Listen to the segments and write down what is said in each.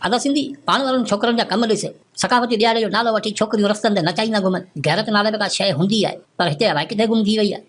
अदा सिंधी पाण वारनि छोकिरनि जा कम ॾिस, सकाफ़ती ॾियारे जो नालो वठी छोकिरियूं रस्तनि ते नचाईंदा घुमनि। गैरत नाले में का शइ हूंदी आहे, पर हिते अलाए किथे गुम थी वई आहे।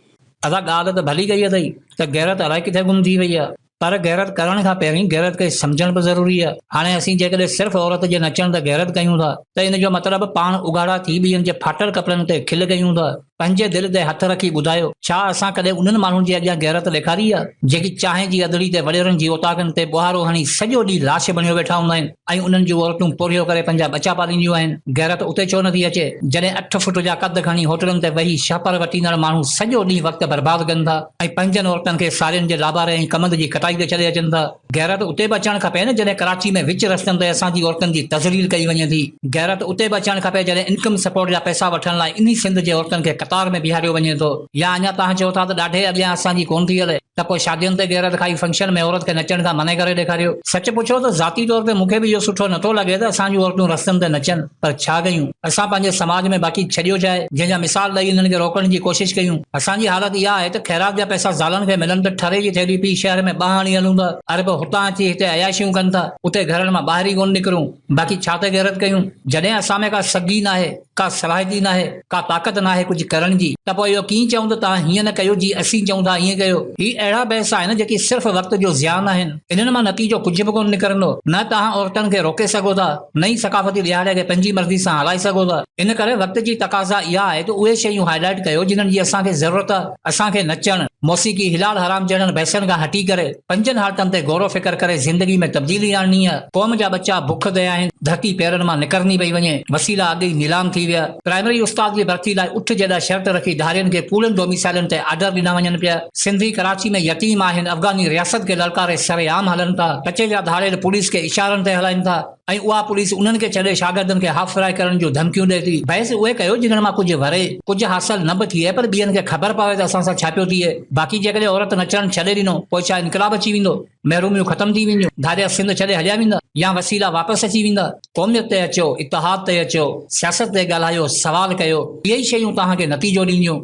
अदा ॻाल्हि त भली कई अथई त गैरत अलाए किथे गुम थी वई आहे, पर गैरत करण खां पहिरीं गैरत खे सम्झण बि ज़रूरी आहे। हाणे असीं जेकॾहिं सिर्फ़ु औरत जे नचण ते गैरत कयूं था त इन जो मतिलबु पाण उघाड़ा थी ॿियनि जे फाटल कपिड़नि ते खिल कयूं था। पंहिंजे दिलि ते हथ रखी ॿुधायो, छा असां कॾहिं उन्हनि माण्हुनि जे अॻियां गैरत ॾेखारी आहे जेकी चांहि जी अदड़ी ते वॾेरनि जी औताकनि ते ॿुहारो हणी सॼो ॾींहुं लाश बणियो वेठा हूंदा आहिनि ऐं उन्हनि जूं औरतूं पोरियो करे पंहिंजा बचा पालींदियूं आहिनि। गैरत उते छो नथी अचे जॾहिं 8 फुट जा कद खणी होटलनि ते वेही शापर वठींदड़ माण्हू सॼो ॾींहुं वक़्तु बर्बाद कनि था ऐं पंहिंजनि औरतुनि खे साड़ियुनि जे लाबारे ऐं कमंद जी कटाई ते छॾे अचनि था। गैरत उते बि अचणु खपे न जॾहिं कराची में विच रस्तनि ते असांजी औरतुनि जी तज़लील कई वञे थी। गैरत उते बि अचणु खपे जॾहिं इनकम सपोर्ट जा पैसा वठण लाइ इन सिंध जे औरतुनि खे कतार में बीहारियो वञे थो। या अञा तव्हां चओ था त ॾाढे अॻियां असांजी कोन थी हले त पोइ शादियुनि ते गैरत खाई फंक्शन में औरत खे नचण खां मने करे ॾेखारियो। सच पुछो त ज़ाती तौर ते मूंखे बि इहो सुठो नथो लॻे त असांजूं औरतूं रस्तनि ते नचनि, पर छा कयूं? असां पंहिंजे समाज में बाक़ी छॾियो जाए जंहिंजा मिसाल ॾेई इन्हनि खे रोकण जी कोशिशि कयूं। असांजी हालत इहा आहे त ख़ैरात जा पैसा ज़ालनि खे मिलनि त ठरे जी थैली पी शहर में ॿाहिरि हलूं था, अरे पोइ हुतां अची हिते अयाशियूं कनि था, उते घरनि मां ॿाहिरि ई कोन निकिरूं। बाक़ी छा ते गैरत कयूं जॾहिं असां में का सगी न आहे, का सलाहियती न आहे, का ताक़त न आहे कुझु करण जी, त पोइ इहो कीअं चऊं त तव्हां हीअं न कयो जी असीं चऊं था हीअं कयो। ही अहिड़ा बहस आहिनि जेकी सिर्फ़ु वक़्त जो ज़ियान आहिनि, इन्हनि मां नतीजो कुझु बि कोन निकिरंदो। न तव्हां औरतुनि खे रोके सघो था, न ई सकाफ़ती ॾियारे खे पंहिंजी मर्ज़ी सां हलाए सघो था। इन करे वक़्त जी तक़ाज़ा इहा आहे त उहे शयूं हाईलाइट कयो जिन्हनि जी असांखे ज़रूरत आहे। असांखे नचणु, मौसीक़ी, हिलाल हराम जहिड़नि बहसनि खां हटी करे पंजनि हालतुनि ते गौर फ़िक्र करे ज़िंदगी में तब्दीली आणणी आहे। क़ौम जा बच्चा बुख ते आहिनि, धरती पेरनि मां निकिरणी पई वञे, वसीला अॻे ई नीलाम थी विया। प्राइमरी उस्ताद जी भर्ती लाइ उठ जेॾा शर्त रखी धारियुनि खे पूरनि डोमिसाइलनि ते आर्डर ॾिना वञनि पिया। सिंधी कराची में यतीम आहिनि, अफ़गानी रियासत खे ललकारे सरेआम हलनि था, कचे जा धाड़ेल पुलिस खे इशारनि ते हलाइनि था ऐं उहा पुलिस उन्हनि खे छॾे शागिर्दनि खे हाफ फ्राई करण जूं धमकियूं ॾिए थी। बहस उहे कयो जिन्हनि मां कुझु वरे, कुझु हासिल न बि थिए पर ॿियनि खे ख़बर पवे त असां सां छा पियो थिए। बाक़ी जेकॾहिं औरत नचणु छॾे ॾिनो पोइ छा इनकलाब अची वेंदो, महरूमियूं ख़तम थी वेंदियूं, धारिया सिंध छॾे हलिया वेंदा या वसीला वापसि अची वेंदा? क़ौमियत ते अचो, इतिहाद ते अचो, सियासत ते ॻाल्हायो, सवाल कयो, इहे ई शयूं तव्हांखे नतीजो ॾींदियूं।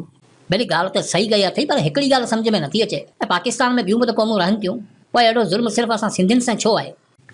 भली ॻाल्हि त सही कई अथई, पर हिकिड़ी ॻाल्हि सम्झ में नथी अचे ऐं पाकिस्तान में ॿियूं बि त क़ौमूं रहनि थियूं, पोइ अहिड़ो ज़ुल्म सिर्फ़ु असां सिंधियुनि सां छो आहे?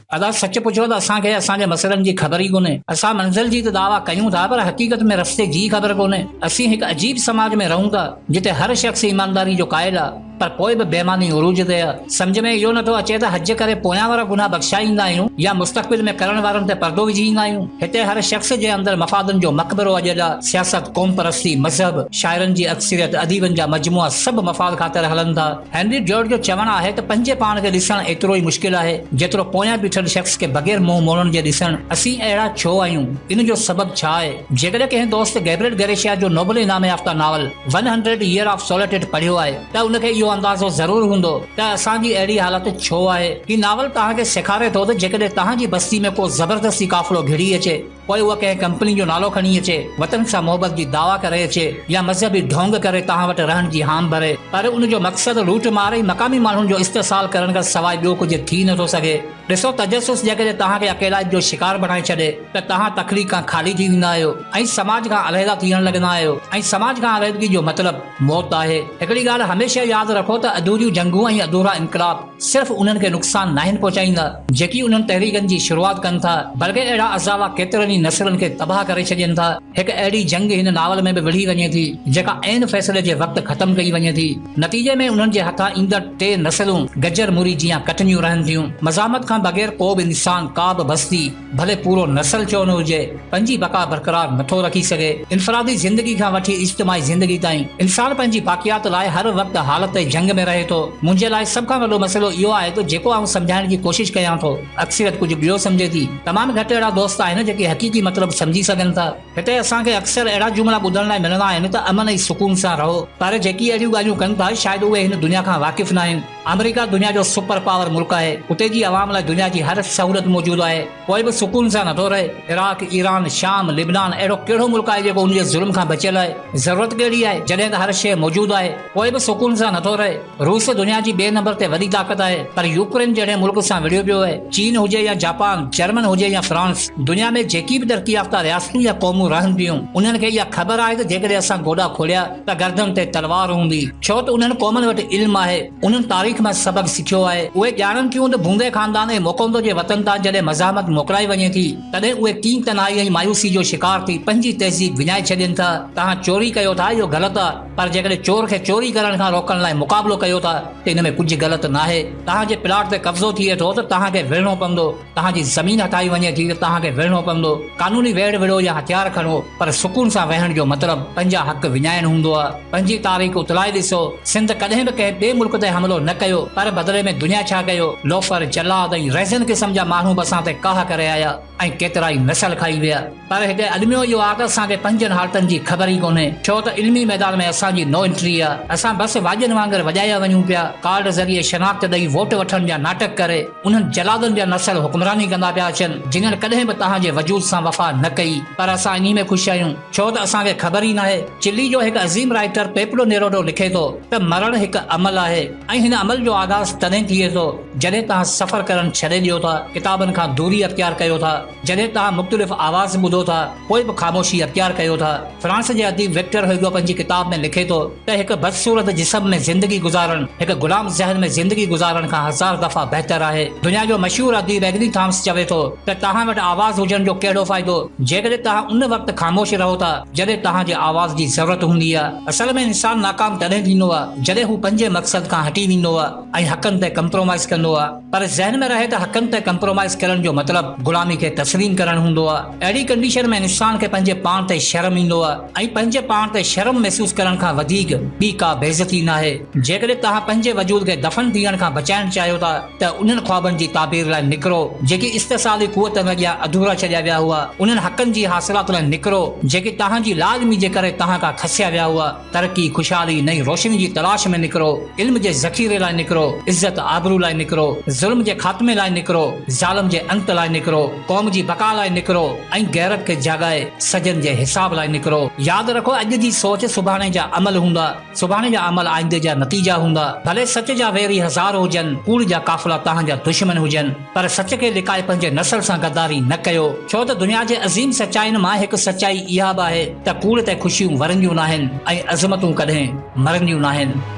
अदा सच पुछो त असांखे असांजे मसइलनि जी ख़बर ई कोन्हे। असां मंज़िल जी त दावा कयूं था पर हक़ीक़त में रस्ते जी ख़बर कोन्हे। असीं हिकु अजीब समाज में रहूं था जिते हर शख़्स ईमानदारी जो क़ाइल आहे पर पोइ बि बेईमानी उरूज ते आहे। सम्झ में इहो नथो अचे त हज करे पोयां वारा गुनाह बख़्शाईंदा आहियूं या मुस्तक़बिल में करण वारनि ते पर्दो विझी ईंदा आहियूं। हिते हर शख़्स जे अंदरि मफ़ादनि जो मक़बरो अॼु आहे। सियासत, क़ौम परस्ती, मज़हब, शाइरनि जी अक्सरियत, अदीबनि जा मजमुआ सभु मफ़ाद ख़ातिर हलनि था। हेनरी जॉर्ज जो चवणु आहे त पंहिंजे पाण खे ॾिसणु एतिरो ई मुश्किल आहे जेतिरो पोयां बीठल शख़्स खे बग़ैर मुंहुं मोड़ण जे ॾिसणु। असीं अहिड़ा छो आहियूं? इन जो सबबु छा आहे? जेकॾहिं कंहिं दोस्त गैब्रियल गैरेशिया जो नोबल इनाम याफ़्ता नावल 100 ईयर ऑफ सोलिट्यूड पढ़ियो आहे त उनखे इहो अंदाज़ो ज़रूर हूंदो त असांजी अहिड़ी हालत छो आहे। ही नावल तव्हांखे सेखारे थो त जेकॾहिं तव्हांजी बस्ती में को ज़बरदस्ती काफ़िलो घिरी अचे, पोइ उहा कंहिं कंपनी जो नालो खणी अचे, वतन सां मोहबत जी दावा करे अचे या मज़हबी ढोंग करे तव्हां वटि रहण जी हाम भरे, पर उनजो मक़सदु लूट मारे मक़ामी माण्हुनि जो इस्तेसाल करण खां सवाइ ॿियो कुझु थी नथो सघे। ॾिसो, तजसुस जेकॾहिं तव्हांखे अकेलाइत जो शिकार बणाए छॾे त तव्हां तकलीफ़ खां ख़ाली थी वेंदा आहियो ऐं समाज खां अलहदा थियण लॻंदा आहियो ऐं समाज खां अलहदगी जो मतिलबु मौत आहे। हिकिड़ी ॻाल्हि हमेशह यादि रखो त अधूरियूं जंगूं ऐं अधूरा इनकलाब सिर्फ़ु उन्हनि खे नुक़सान नाहिनि पहुचाईंदा जेकी उन्हनि तहरीकनि जी शुरूआत कनि था, बल्कि अहिड़ा अज़ावा केतिरनि ई नसलनि खे तबाह करे छॾनि था। हिकु अहिड़ी जंग हिन नावल में बि विढ़ी वञे थी जेका ऐन फ़ैसिले जे वक़्तु ख़तमु कई वञे थी। नतीजे में उन्हनि जे हथां ईंदड़ 3 नसलूं गजर मुरी जीअं कटनियूं रहनि थियूं। मज़ामत खां बग़ैर को बि इंसान, का बि बस्ती, भले पूरो नसल छो न हुजे, पंहिंजी बका बरक़रार नथो रखी सघे। इनफरादी ज़िंदगी खां वठी इज्तिमाई ज़िंदगी ताईं इंसान पंहिंजी बाक़ियात लाइ हर वक़्तु हालत जंग में रहे थो। मुंहिंजे लाइ सभ खां वॾो मसइलो इहो आहे त जेको आउं सम्झाइण जी कोशिशि कयां थो अक्सरियत कुझु ॿियो सम्झे थी। तमामु घटि अहिड़ा दोस्त आहिनि जेके हक़ीक़ी मतिलबु सम्झी सघनि था। हिते असांखे अक्सर अहिड़ा जुमिला ॿुधण लाइ मिलंदा आहिनि त अमन ऐं सुकून सां रहो, पर जेकी अहिड़ियूं ॻाल्हियूं कनि था शायदि उहे हिन दुनिया खां वाक़िफ़ न आहिनि। अमेरिका दुनिया जो सुपर पावर मुल्क आहे, उते जी अवाम लाइ दुनिया जी हर सहूलियत मौजूदु आहे, पोइ बि सुकून सां नथो रहे। इराक, ईरान, शाम, लिबनान अहिड़ो कहिड़ो मुल्क आहे जेको उनजे ज़ुल्म खां बचियल आहे? ज़रूरत कहिड़ी आहे जॾहिं त हर शइ मौजूदु आहे, पोइ बि सुकून सां नथो रहे। रूस दुनिया जी ॿिए नंबर ते वॾी ताक़त आहे, पर यूक्रेन जहिड़े मुल्क सां विढ़ियो पियो आहे। चीन हुजे या जापान, जर्मन हुजे या फ्रांस, दुनिया में जेकी बि तरक़ी याफ़्ता रियासतूं या क़ौमूं रहनि थियूं उन्हनि खे इहा ख़बर आहे त जेकॾहिं असां गोॾा खोलिया त गर्दन ते तलवार हूंदी, छो त उन्हनि क़ौमनि वटि इल्मु आहे, उन्हनि तारीख़ तारीख़ में सबक सिखियो आहे। उहे ॼाणनि थियूं त बूंदे ख़ानदान ऐं मोकोंदो जे वतन तां जॾहिं मज़ाहमत मोकिलाई वञे थी तॾहिं उहे कीन तनाई ऐं मायूसी जो शिकार थी पंहिंजी तहज़ीब विञाए छॾनि था। तव्हां चोरी कयो था इहो ग़लति आहे, पर जेकॾहिं चोर खे चोरी करण खां रोकण लाइ मुक़ाबिलो कयो था त इन में कुझु ग़लति नाहे। तव्हांजे प्लाट ते कब्ज़ो थिए थो त तव्हांखे विढ़णो पवंदो, तव्हांजी ज़मीन हटाई वञे थी त तव्हांखे विढ़णो पवंदो। कानूनी वेड़ विड़ो या हथियार खणो, पर सुकून सां वेहण जो मतिलबु पंहिंजा हक़ विञाइण हूंदो आहे। पंहिंजी तारीख़ उतलाए ॾिसो, सिंध कॾहिं बि कंहिं ॿिए मुल्क ते हमलो न कयो, पर बदिले में दुनिया छा कयो, लोफर, जलाद ऐं रेज़न क़िस्म जा माण्हू बि असां ते काह करे आया ऐं केतिरा ई नसल खाई विया। पर हिते अदमियो इहो आहे त असांखे पंजनि हालतनि जी ख़बर ई कोन्हे, छो त इल्मी मैदान में असांजी नो एंट्री आहे। असां बसि वाजनि वांगुरु वॼाया वञूं पिया, कार्ड ज़रिए शनाख्त ॾेई वोट वठण जा नाटक करे उन्हनि जलादनि जा नसल हुक्मरानी कंदा पिया अचनि जिन्हनि कॾहिं बि तव्हांजे वजूद सां वफ़ा न कई। पर असां इन में ख़ुशि आहियूं छो त असांखे ख़बर ई नाहे। चिली जो हिकु अज़ीम राइटर पेपलो नेरोडो लिखे थो त मरण हिकु अमल आहे ऐं हिन अमल जो आगाज़ तॾहिं थिए थो जॾहिं तव्हां सफ़र करणु छॾे ॾियो था, किताबनि खां दूरी अख़्तियार कयो था, जॾहिं तव्हां मुख़्तलिफ़ आवाज़ ॿुधो था, पोइ बि ख़ामोशी अख़्तियार कयो था। फ्रांस जे अदीब विक्टर ह्यूगो पंहिंजी किताब में लिखे थो त हिकु बदसूरत जिस्म में ज़िंदगी गुज़ारणु हिकु गुलाम ज़हन में ज़िंदगी गुज़ारण खां 1000 दफ़ा बहितर आहे। दुनिया जो मशहूर अदीब एग्नी थॉमस चवे थो त तव्हां वटि आवाज़ हुजण जो कहिड़ो फ़ाइदो जेकॾहिं तव्हां उन वक़्तु ख़ामोश रहो था जॾहिं तव्हांजे आवाज़ जी ज़रूरत हूंदी आहे। असल में इंसान नाकाम तॾहिं थींदो आहे जॾहिं हू पंहिंजे मक़सद खां हटी वेंदो आहे ऐं हक़नि ते कंप्रोमाइज़ कंदो आहे। पर ज़हन में रहे त हक़नि ते कंप्रोमाइज़ करण जो मतिलबु ग़ुलामी खे तस्लीम करणु हूंदो आहे। अहिड़ी कंडीशन में इंसान खे पंहिंजे पाण ते शर्म ईंदो आहे ऐं पंहिंजे पाण ते शर्म महसूस करण खां वधीक ॿी का बेइज़ती न आहे। जेकॾहिं तव्हां पंहिंजे वजूद खे दफ़न थियण खां बचाइण चाहियो था त उन्हनि ख्वाबनि जी ताबीर लाइ निकिरो जेकी इस्तिसाली क़ुवत में अॻियां अधूरा छॾिया विया हुआ, उन्हनि हक़नि जी हासिलात लाइ निकिरो जेके तव्हांजी लाज़मी जे करे तव्हां खां खसिया विया हुआ। तरक़ी, ख़ुशहाली, नई रोशनी जी तलाश में निकिरो, इल्म जे ज़ख़ीरे लाइ निकिरो, इज़त आबरू लाइ निकिरो, ज़ुल्म जे ख़ात्मे लाइ निकिरो, ज़ालिम जे अंत लाइ निकिरो, क़ौम जी बका लाइ निकिरो ऐं गैरत खे जाॻाए सजन जे हिसाब लाइ निकिरो। यादि रखो, अॼु जी सोच सुभाणे जा अमल हूंदा, सुभाणे जा अमल आईंदे जा नतीजा हूंदा। भले सच जा वेरी हज़ार हुजनि, कूड़ जा काफ़िला तव्हांजा दुश्मन हुजनि, पर सच खे लिकाए पंहिंजे नसल सां गद्दारी न कयो, छो त दुनिया जे अज़ीम सचाइनि मां हिकु सचाई इहा बि आहे त कूड़ ते ख़ुशियूं वरंदियूं नाहिनि ऐं अज़मतूं कॾहिं मरंदियूं नाहिनि।